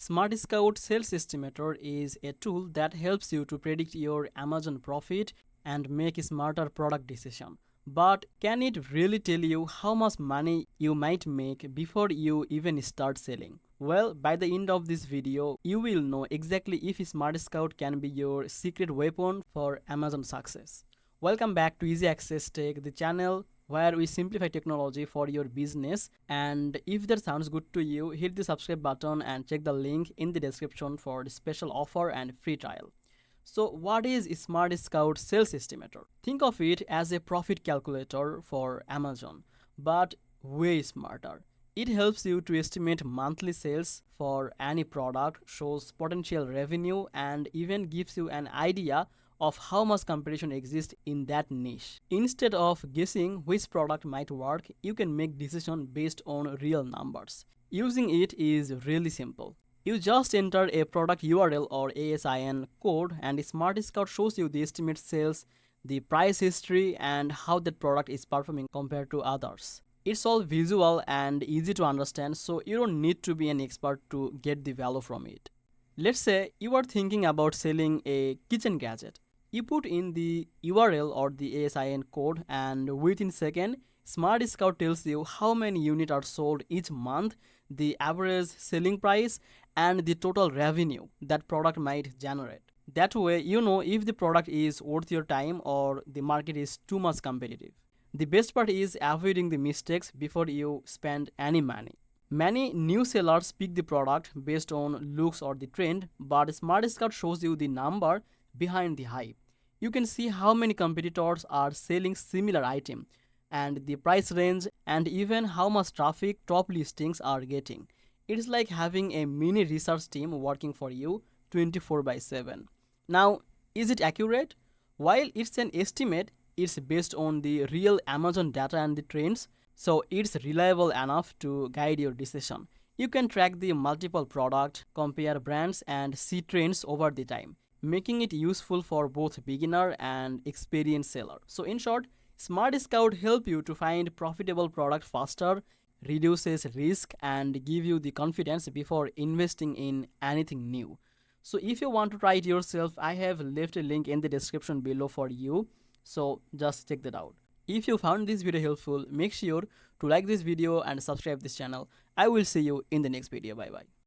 SmartScout Sales Estimator is a tool that helps you to predict your Amazon profit and make a smarter product decision. But can it really tell you how much money you might make before you even start selling? Well, by the end of this video, you will know exactly if SmartScout can be your secret weapon for Amazon success. Welcome back to Easy Access Tech, the channel where we simplify technology for your business. And if that sounds good to you, hit the subscribe button and check the link in the description for the special offer and free trial. So what is SmartScout Sales Estimator? Think of it as a profit calculator for Amazon, but way smarter. It helps you to estimate monthly sales for any product, shows potential revenue, and even gives you an idea of how much competition exists in that niche. Instead of guessing which product might work, you can make decisions based on real numbers. Using it is really simple. You just enter a product URL or ASIN code, and SmartScout shows you the estimate sales, the price history, and how that product is performing compared to others. It's all visual and easy to understand, so you don't need to be an expert to get the value from it. Let's say you are thinking about selling a kitchen gadget. You put in the URL or the ASIN code, and within second, SmartScout tells you how many units are sold each month, the average selling price, and the total revenue that product might generate. That way, you know if the product is worth your time or the market is too much competitive. The best part is avoiding the mistakes before you spend any money. Many new sellers pick the product based on looks or the trend, but SmartScout shows you the number behind the hype. You can see how many competitors are selling similar item and the price range and even how much traffic top listings are getting. It's like having a mini research team working for you 24/7. Now, is it accurate? While it's an estimate, it's based on the real Amazon data and the trends, so it's reliable enough to guide your decision. You can track the multiple product, compare brands, and see trends over the time, making it useful for both beginner and experienced seller. So in short, SmartScout help you to find profitable product faster, reduces risk, and give you the confidence before investing in anything new. So if you want to try it yourself, I have left a link in the description below for you. So just check that out. If you found this video helpful, make sure to like this video and subscribe this channel. I will see you in the next video. Bye bye.